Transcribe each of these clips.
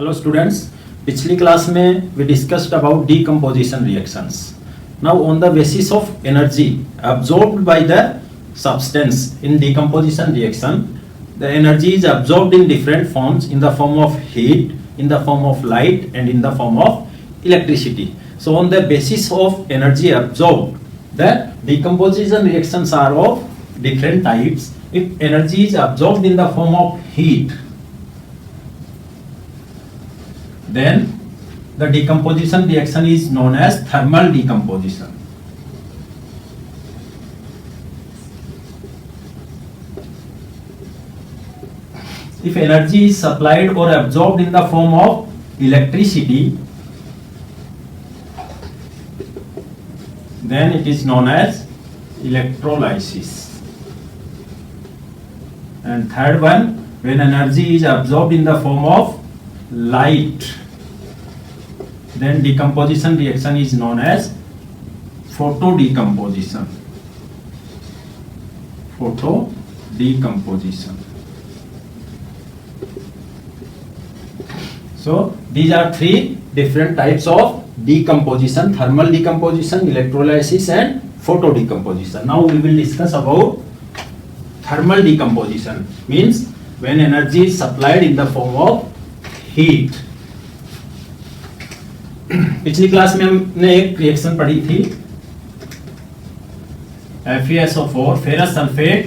Hello students, पिछली class में we discussed about decomposition reactions. Now on the basis of energy absorbed by the substance in decomposition reaction, the energy is absorbed in different forms, in the form of heat, in the form of light and in the form of electricity. So on the basis of energy absorbed, the decomposition reactions are of different types. If energy is absorbed in the form of heat, then the decomposition reaction is known as thermal decomposition. If energy is supplied or absorbed in the form of electricity, then it is known as electrolysis. And third one, when energy is absorbed in the form of light, then decomposition reaction is known as photodecomposition. Photodecomposition. So these are three different types of decomposition: thermal decomposition, electrolysis and photodecomposition. Now we will discuss about thermal decomposition. Means when energy is supplied in the form of heat. पिछली class में हमने एक reaction पढ़ी थी, FeSO4 ferrous sulfate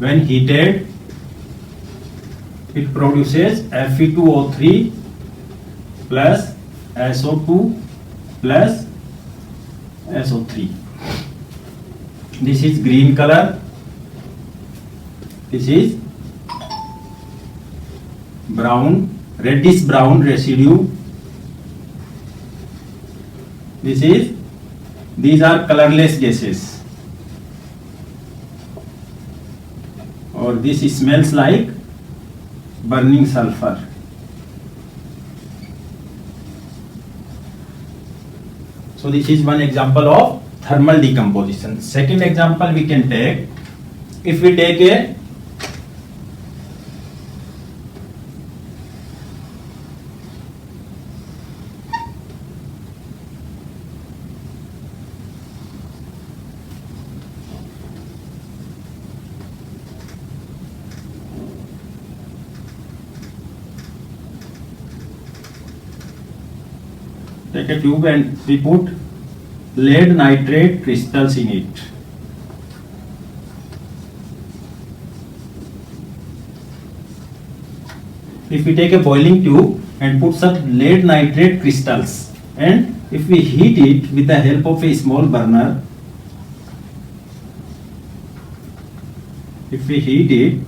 when heated it produces Fe2O3 plus SO2 plus SO3. This is green color, this is brown, reddish brown residue. These are colorless gases, or this smells like burning sulfur. So this is one example of thermal decomposition. Second example we can take, if we take a tube and we put lead nitrate crystals in it. If we take a boiling tube and put some lead nitrate crystals, and if we heat it with the help of a small burner, if we heat it,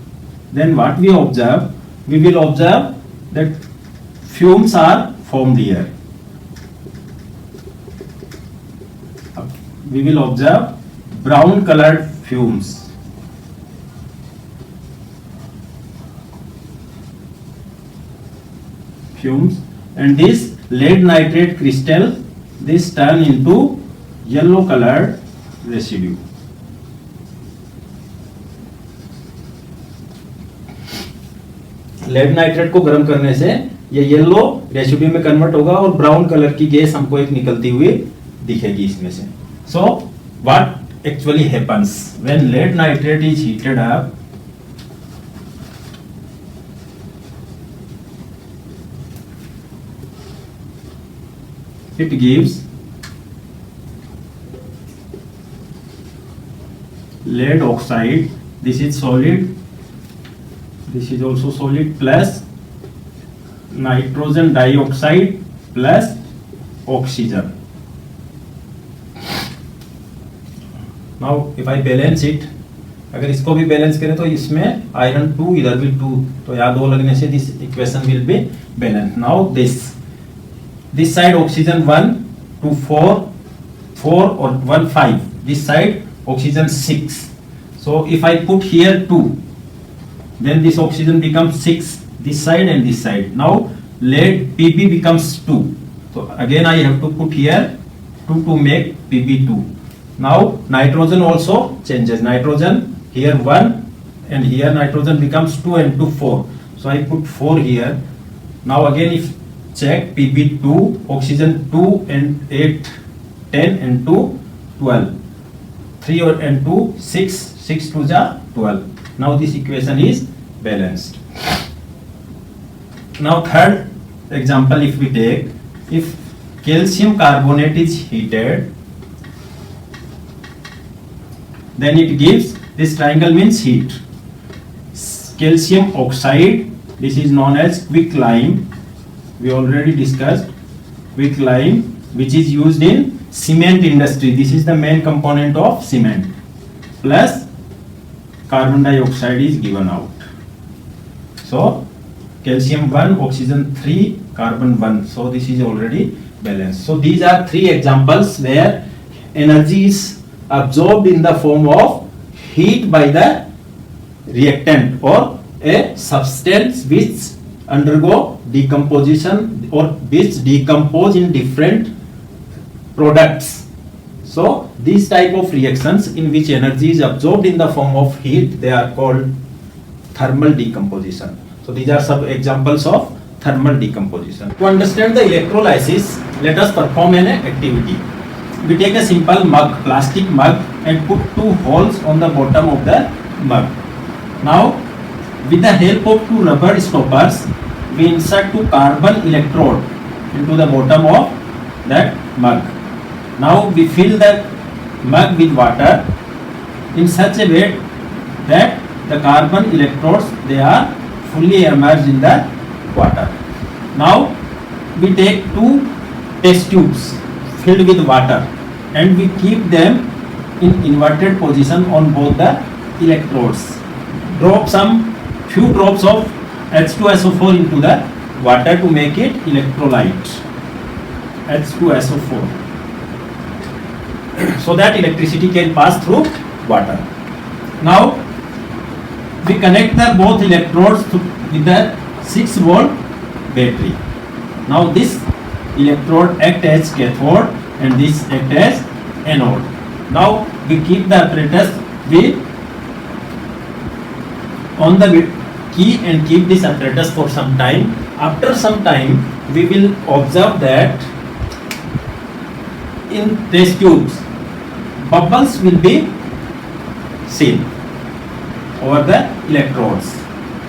then what we observe? We will observe that fumes are formed here. We will observe brown colored fumes. And this lead nitrate crystal, this turn into yellow colored residue. Lead nitrate को गर्म करने से ये yellow residue में convert होगा और brown colour की gas हमको एक निकलती हुई दिखेगी इसमें से. So what actually happens when lead nitrate is heated up? It gives lead oxide. This is solid. This is also solid, plus nitrogen dioxide plus oxygen. Now if I balance it, अगर इसको भी balance करें तो इसमें iron 2, इधर भी 2, तो यहाँ 2 लगने से this equation will be balanced. Now this side oxygen 1, 2, 4 or 1, 5. This side oxygen 6. So if I put here 2, then this oxygen becomes 6 this side and this side. Now lead Pb becomes 2. So again I have to put here 2 to make Pb2. Now nitrogen also changes. Nitrogen here 1 and here nitrogen becomes 2 and 2 4. So I put 4 here. Now again if check Pb2, oxygen 2 and 8, 10 and 2, 12. 3 and 2, 6, 6 to the 12. Now this equation is balanced. Now third example, if we take, if calcium carbonate is heated, then it gives, this triangle means heat. Calcium oxide, this is known as quicklime. We already discussed quicklime, which is used in cement industry. This is the main component of cement. Plus carbon dioxide is given out. So calcium 1, oxygen 3, carbon 1. So this is already balanced. So these are three examples where energy is absorbed in the form of heat by the reactant or a substance which undergo decomposition or which decompose in different products. So these type of reactions in which energy is absorbed in the form of heat, they are called thermal decomposition. So these are some examples of thermal decomposition. To understand the electrolysis, let us perform an activity. We take a simple mug, plastic mug, and put two holes on the bottom of the mug. Now, with the help of two rubber stoppers, we insert two carbon electrode into the bottom of that mug. Now we fill the mug with water in such a way that the carbon electrodes, they are fully immersed in the water. Now we take two test tubes filled with water and we keep them in inverted position on both the electrodes. Drop some few drops of H2SO4 into the water to make it electrolyte, H2SO4, so that electricity can pass through water. Now we connect the both electrodes with the 6-volt battery. Now this electrode act as cathode and this act as anode. Now we keep the apparatus on the key and keep this apparatus for some time. After some time, we will observe that in test tubes, bubbles will be seen over the electrodes.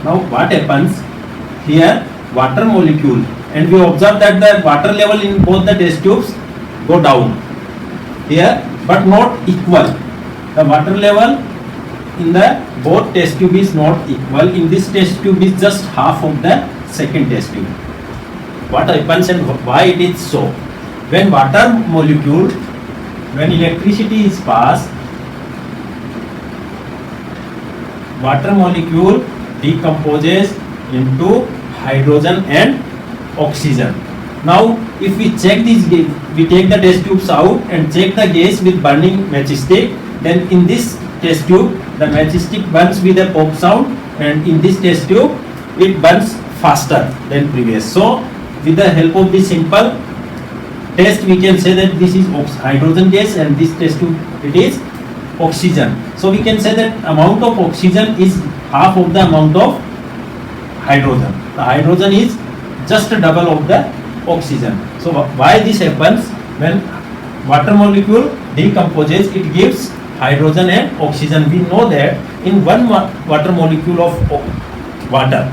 Now what happens here? Water molecule, and we observe that the water level in both the test tubes go down here, but not equal. The water level in the both test tube is not equal. In this test tube is just half of the second test tube. What happens and why it is so? When water molecule, when electricity is passed, water molecule decomposes into hydrogen and oxygen. Now if we check this, we take the test tubes out and check the gas with burning matchstick, then in this test tube the matchstick burns with a pop sound, and in this test tube it burns faster than previous. So with the help of this simple test, we can say that this is hydrogen gas and this test tube it is oxygen. So we can say that amount of oxygen is half of the amount of hydrogen. The hydrogen is just double of the oxygen. So why this happens? When water molecule decomposes, it gives hydrogen and oxygen. We know that in one water molecule of water,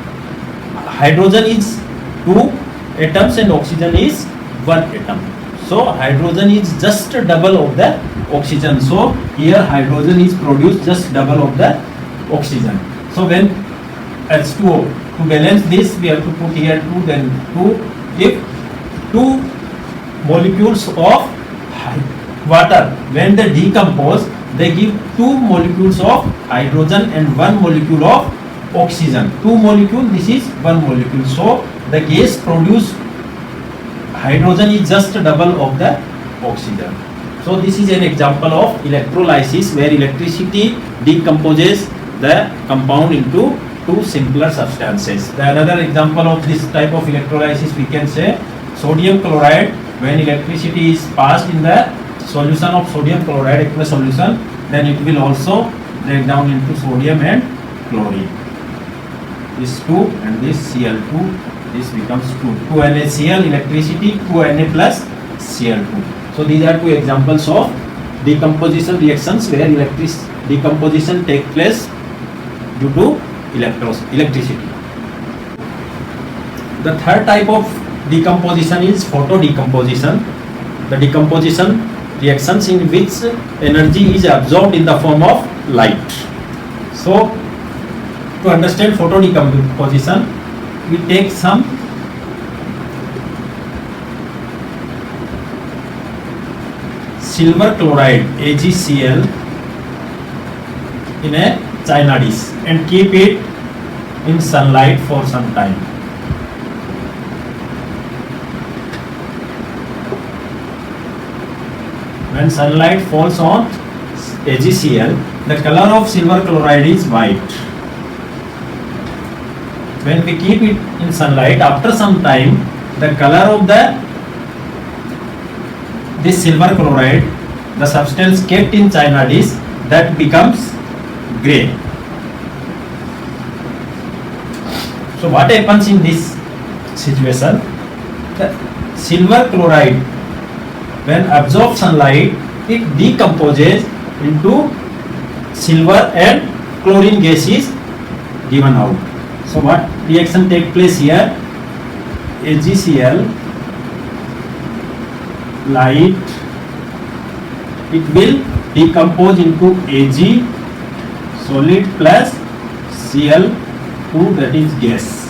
hydrogen is 2 atoms and oxygen is 1 atom. So hydrogen is just double of the oxygen. So here hydrogen is produced just double of the oxygen. So when H2O, to balance this we have to put here 2, then 2. If 2 molecules of water, when they decompose, they give 2 molecules of hydrogen and 1 molecule of oxygen. 2 molecule, this is 1 molecule. So the gas produced hydrogen is just double of the oxygen. So this is an example of electrolysis where electricity decomposes the compound into 2 simpler substances. The another example of this type of electrolysis we can say sodium chloride. When electricity is passed in the solution of sodium chloride, aqueous solution, then it will also break down into sodium and chlorine. This 2 and this Cl2 this becomes 2. 2NaCl electricity, 2Na plus Cl2. So these are two examples of decomposition reactions where decomposition take place due to electricity. The third type of decomposition is photodecomposition. The decomposition reactions in which energy is absorbed in the form of light. So to understand photodecomposition, we take some silver chloride AgCl in a china dish and keep it in sunlight for some time. When sunlight falls on AgCl, the color of silver chloride is white. When we keep it in sunlight, after some time, the color of this silver chloride, the substance kept in china dish, that becomes grey. So what happens in this situation? The silver chloride, when absorbs sunlight, it decomposes into silver and chlorine gas is given out. So what reaction take place here? AgCl light, it will decompose into Ag solid plus Cl2, that is gas.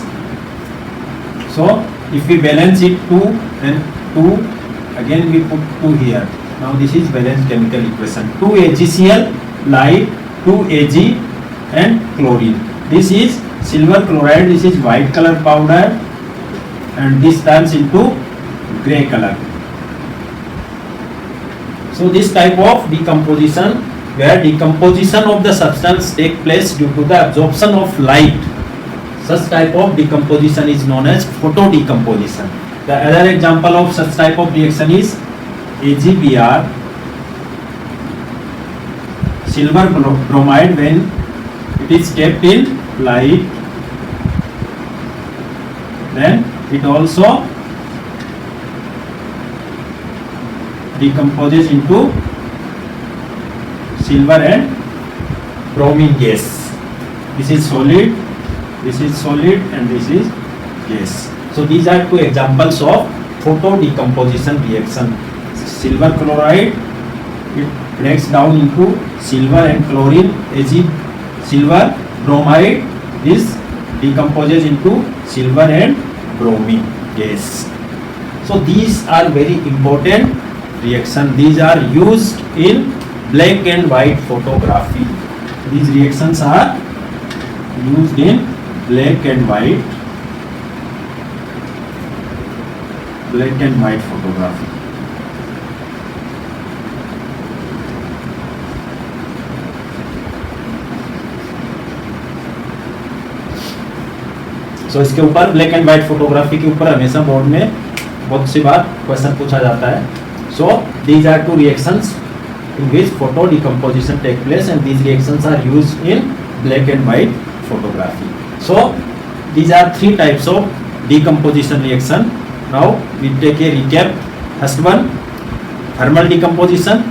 So if we balance it 2 and 2, again we put 2 here. Now this is balanced chemical equation. 2 AgCl light, 2 Ag and chlorine. This is silver chloride, this is white color powder, and this turns into grey color. So this type of decomposition, where decomposition of the substance take place due to the absorption of light, such type of decomposition is known as photodecomposition. The other example of such type of reaction is AgBr, silver bromide, when it is kept in light, then it also decomposes into silver and bromine gas. This is solid, and this is gas. So these are two examples of photodecomposition reaction. Silver chloride, it breaks down into silver and chlorine. Silver bromide, this decomposes into silver and bromine gas. So these are very important reactions. These are used in black and white photography. These reactions are used in black and white photography. So इसके ऊपर black and white photography के ऊपर हमेशा board में बहुत सी बार question पूछा जाता है. So these are two reactions in which photo decomposition take place, and these reactions are used in black and white photography. So these are three types of decomposition reaction. Now we take a recap. First one, thermal decomposition.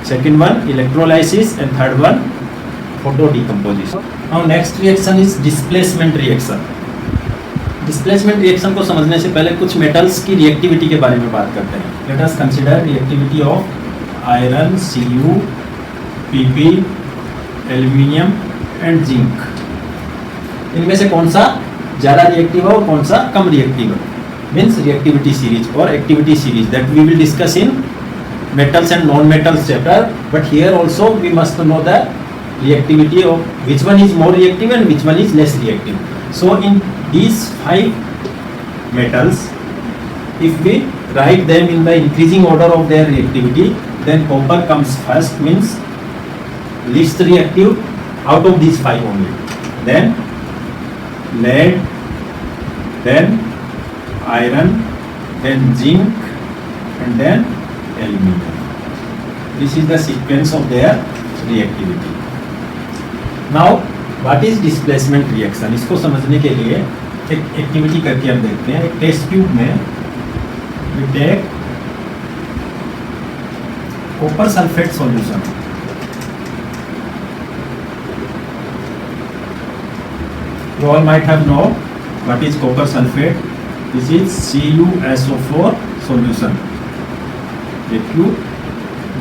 Second one, electrolysis, and third one, photo decomposition. Now next reaction is displacement reaction. Displacement reaction को समझने से पहले कुछ metals की reactivity के बारे में बात करते हैं. Let us consider reactivity of iron, Cu, Pp, aluminium and zinc. इनमें से कौन सा ज़्यादा रिएक्टिव है और कौन सा कम रिएक्टिव है? Means reactivity series or activity series that we will discuss in metals and non-metals chapter. But here also we must know the reactivity of which one is more reactive and which one is less reactive. So in these 5 metals, if we write them in the increasing order of their reactivity, then copper comes first, means least reactive out of these 5 only. Then lead, then iron, then zinc, and then aluminium. This is the sequence of their reactivity. Now what is displacement reaction? इसको समझने के लिए एक activity करके हम देखते हैं। एक टेस्ट ट्यूब में we take copper sulphate solution. You all might have know what is copper sulfate. This is CuSO4 solution.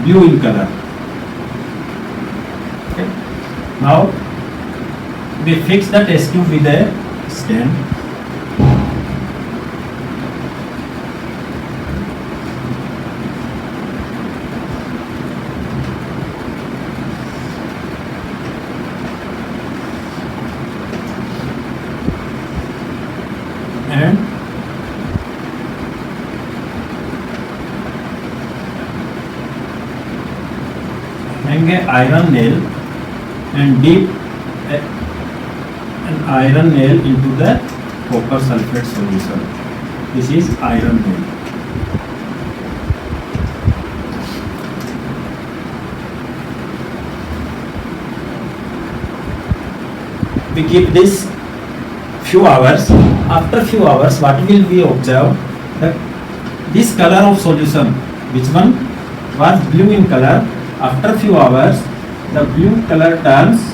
Blue in color. Okay. Now we fix the test tube with a stand. And hang a iron nail and dip an iron nail into the copper sulfate solution. This is iron nail. We keep this few hours. After few hours, what will we observe? That this color of solution, which one was blue in color, after few hours, the blue color turns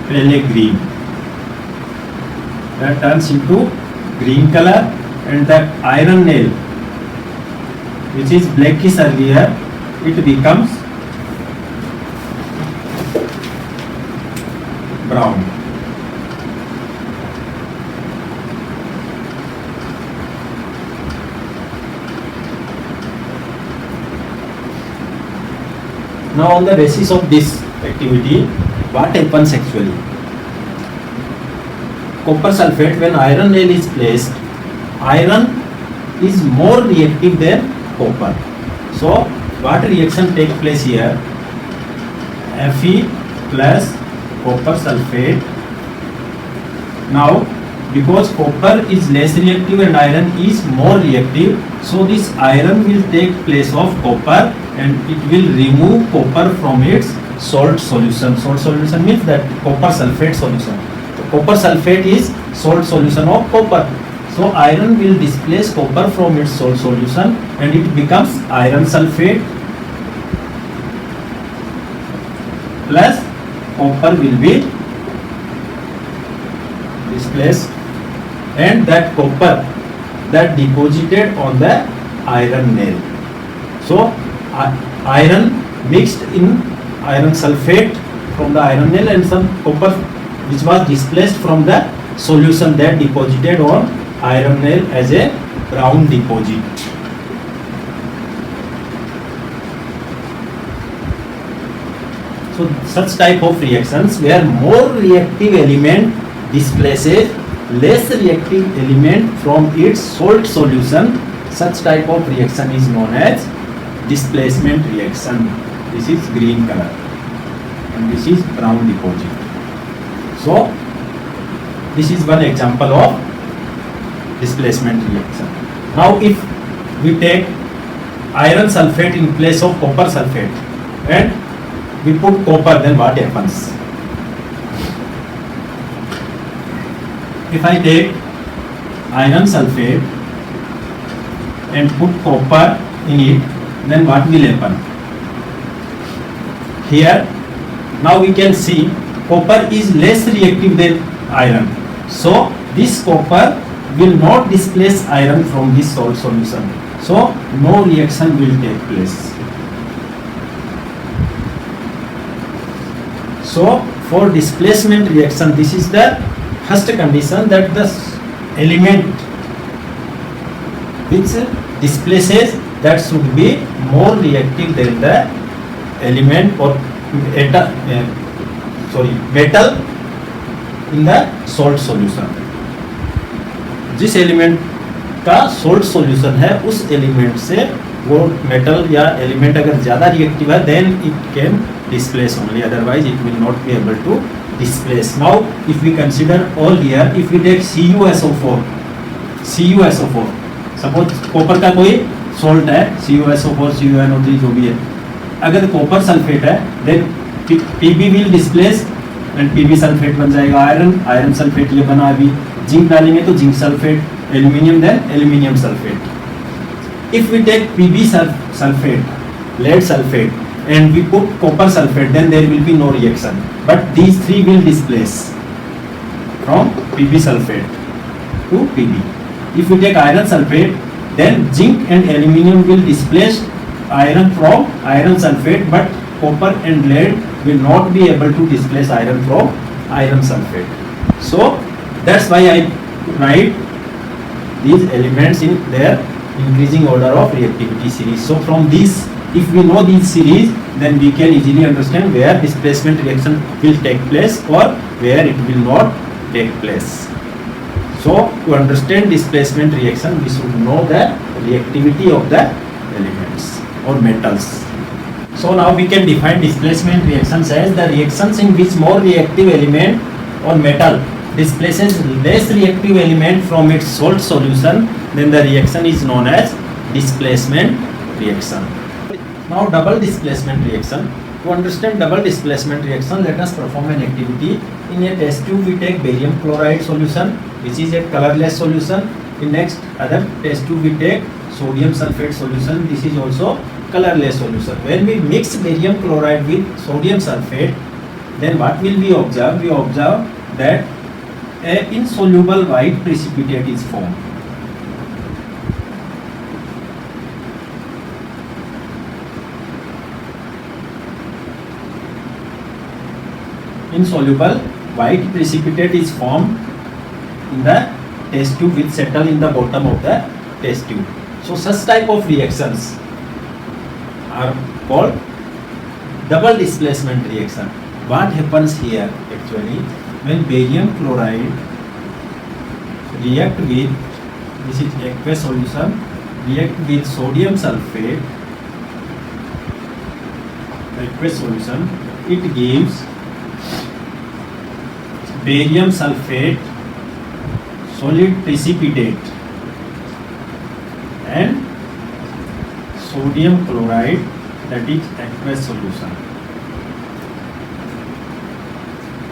pale green. That turns into green color, and that iron nail, which is blackish earlier, it becomes brown. Now on the basis of this activity, what happens actually? Copper sulfate, when iron nail is placed, iron is more reactive than copper. So what reaction take place here? Fe plus copper sulfate. Now because copper is less reactive and iron is more reactive, so this iron will take place of copper and it will remove copper from its salt solution. Salt solution means that copper sulfate solution. So copper sulfate is salt solution of copper. So iron will displace copper from its salt solution and it becomes iron sulfate plus copper will be displaced, and that copper that deposited on the iron nail. So iron mixed in iron sulfate from the iron nail and some copper which was displaced from the solution that deposited on iron nail as a brown deposit. So such type of reactions where more reactive element displaces less reactive element from its salt solution, such type of reaction is known as displacement reaction. This is green color and this is brown deposit. So this is one example of displacement reaction. Now if we take iron sulfate in place of copper sulfate and we put copper, then what happens? If I take iron sulfate and put copper in it, then what will happen? Here now we can see copper is less reactive than iron. So this copper will not displace iron from this salt solution. So no reaction will take place. So for displacement reaction, this is the first condition, that the element which displaces, that should be more reactive than the element or metal in the salt solution. जिस element का salt solution है उस element से वो metal या element अगर ज़्यादा reactive है, then it can displace only, otherwise it will not be able to displace. Now if we consider all here, if we take CuSO4, suppose copper का कोई सॉल्ट है CuSO4 CuNO3 जो भी है, अगर कॉपर सल्फेट है, then Pb will displace and Pb sulphate बन जाएगा आयरन सल्फेट ये बना अभी, जिंक डालेंगे तो zinc sulphate, aluminium then aluminium sulphate. If we take Pb sulfate, lead sulfate and we put copper sulfate, then there will be no reaction, but these three will displace from Pb sulfate to Pb. If we take iron sulfate, then zinc and aluminium will displace iron from iron sulfate, but copper and lead will not be able to displace iron from iron sulfate. So that's why I write these elements in their increasing order of reactivity series. So from this, if we know these series, then we can easily understand where displacement reaction will take place or where it will not take place. So to understand displacement reaction, we should know the reactivity of the elements or metals. So now we can define displacement reactions as the reactions in which more reactive element or metal displaces less reactive element from its salt solution, then the reaction is known as displacement reaction. Now double displacement reaction. To understand double displacement reaction, let us perform an activity. In a test tube we take barium chloride solution, which is a colorless solution. In next other test tube we take sodium sulfate solution, this is also colorless solution. When we mix barium chloride with sodium sulfate, then what will we observe? We observe that an insoluble white precipitate is formed. Insoluble white precipitate is formed in the test tube which settle in the bottom of the test tube. So such type of reactions are called double displacement reaction. What happens here actually, when barium chloride react with, this is aqueous solution, react with sodium sulfate, aqueous solution, it gives barium sulfate solid precipitate and sodium chloride, that is aqueous solution.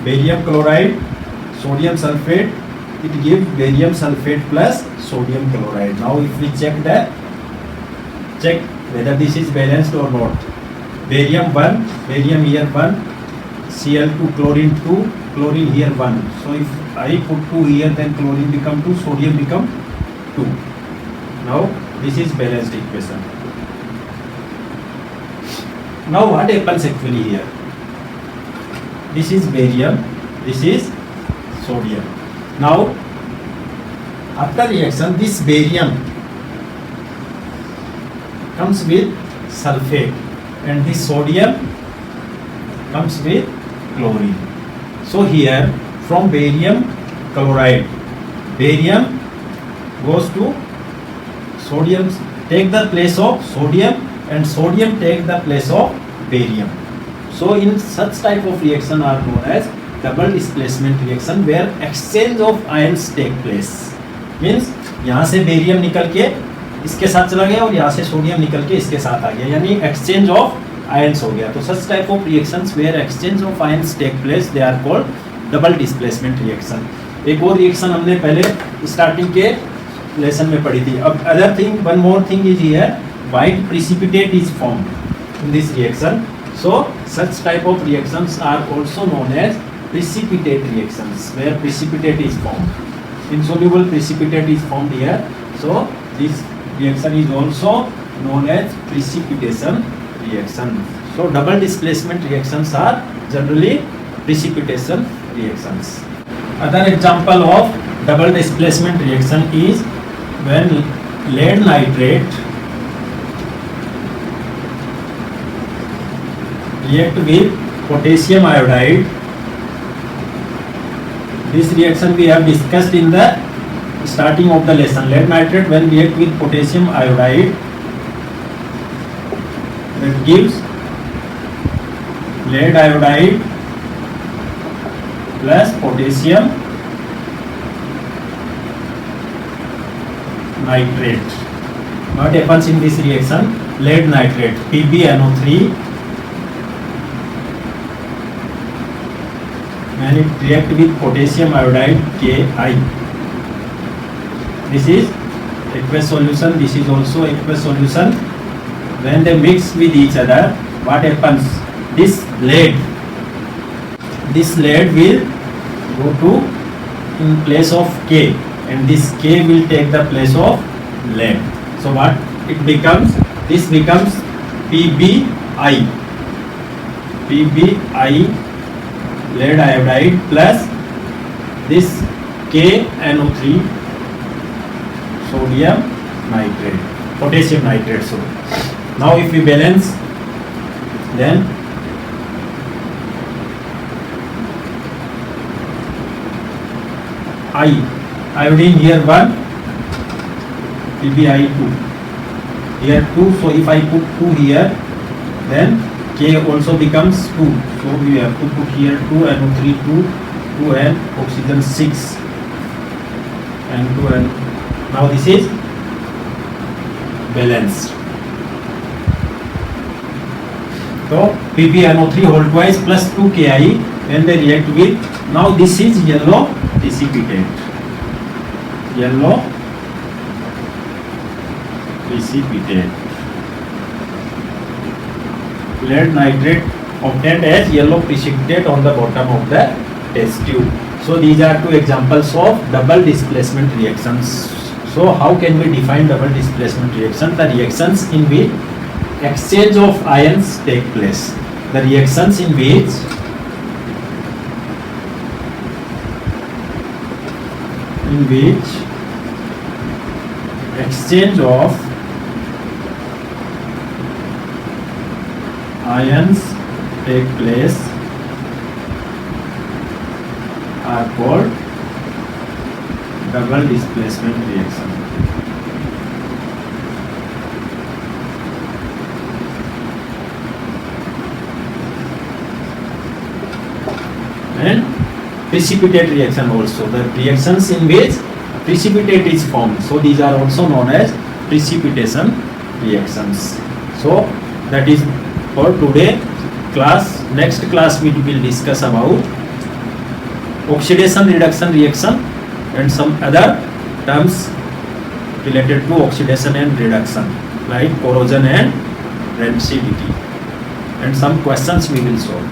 Barium chloride, sodium sulfate, it gives barium sulfate plus sodium chloride. Now if we check whether this is balanced or not. Barium 1, barium here 1, Cl2, chlorine 2, chlorine here 1. So if I put 2 here, then chlorine become 2, sodium become 2. Now this is balanced equation. Now what happens actually here? This is barium, this is sodium. Now after reaction, this barium comes with sulfate and this sodium comes with chlorine. So here from barium chloride, barium goes to sodium, take the place of sodium, and sodium take the place of barium. So in such type of reaction are known as double displacement reaction, where exchange of ions take place. Means यहाँ से barium निकल के इसके साथ चला गया और यहाँ से सोडियम निकल के इसके साथ आ गया, यानी exchange of ions हो गया. तो such type of reactions where exchange of ions take place, they are called double displacement reaction. एक और reaction हमने पहले starting के lesson में पढ़ी थी. अब other thing, one more thing is here, white precipitate is formed in this reaction. So such type of reactions are also known as precipitate reactions, where precipitate is formed. Insoluble precipitate is formed here. So this reaction is also known as precipitation reaction. So double displacement reactions are generally precipitation reactions. Other example of double displacement reaction is when lead nitrate react with potassium iodide. This reaction we have discussed in the starting of the lesson. Lead nitrate when react with potassium iodide, that gives lead iodide plus potassium nitrate. What happens in this reaction? Lead nitrate, PbNO3 when it react with potassium iodide Ki. This is aqueous solution, this is also aqueous solution. When they mix with each other, what happens? This lead will go to in place of K, and this K will take the place of lead. So what it becomes? This becomes PbI, lead iodide, plus this KNO3, sodium nitrate, potassium nitrate. So now if we balance, then iodine here 1, PbI 2, here 2. So if I put 2 here, then K also becomes 2. So we have to put here 2, NO3 2, and oxygen 6, and 2, and now this is balanced. So PbNO3 whole twice plus 2 Ki, when they react with, now this is yellow precipitate. Lead nitrate obtained as yellow precipitate on the bottom of the test tube. So these are two examples of double displacement reactions. So how can we define double displacement reaction? The reactions in which exchange of ions take place. The reactions in which exchange of ions take place are called double displacement reaction. And precipitate reaction also, the reactions in which precipitate is formed. So these are also known as precipitation reactions. So that is for today class. Next class we will discuss about oxidation reduction reaction and some other terms related to oxidation and reduction, like corrosion and rancidity, and some questions we will solve.